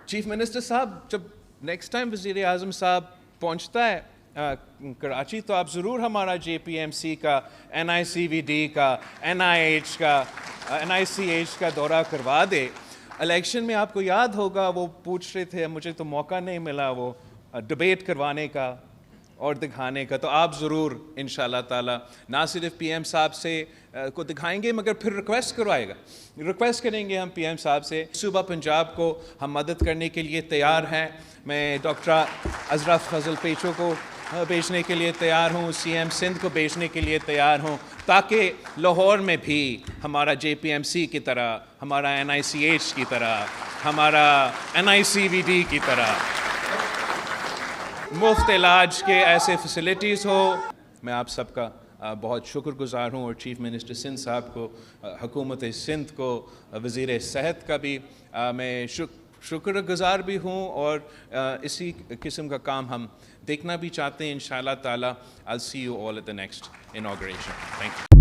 Chief minister صاحب جب next time وزیر اعظم صاحب پہنچتا ہے کراچی تو آپ ضرور ہمارا جے پی ایم سی کا NICVD کا NICH کا دورہ کروا دے. الیکشن میں آپ کو یاد ہوگا وہ پوچھ رہے تھے, مجھے تو موقع نہیں ملا وہ ڈبیٹ کروانے کا اور دکھانے کا, تو آپ ضرور انشاءاللہ تعالی نہ صرف پی ایم صاحب سے کو دکھائیں گے مگر پھر ریکویسٹ کریں گے ہم پی ایم صاحب سے. صوبہ پنجاب کو ہم مدد کرنے کے لیے تیار ہیں. میں ڈاکٹر اشرف فضل پیچو کو بھیجنے کے لیے تیار ہوں, CM سندھ کو بھیجنے کے لیے تیار ہوں, تاکہ لاہور میں بھی ہمارا JPMC کی طرح, ہمارا NICH کی طرح, ہمارا NICVD کی طرح مفت علاج کے ایسے فیسلٹیز ہو. میں آپ سب کا بہت شکر گزار ہوں, اور چیف منسٹر سندھ صاحب کو, حکومت سندھ کو, وزیر صحت کا بھی میں شکر گزار بھی ہوں, اور اسی قسم کا کام ہم دیکھنا بھی چاہتے ہیں انشاءاللہ تعالی. I'll see you all at the next inauguration. Thank you.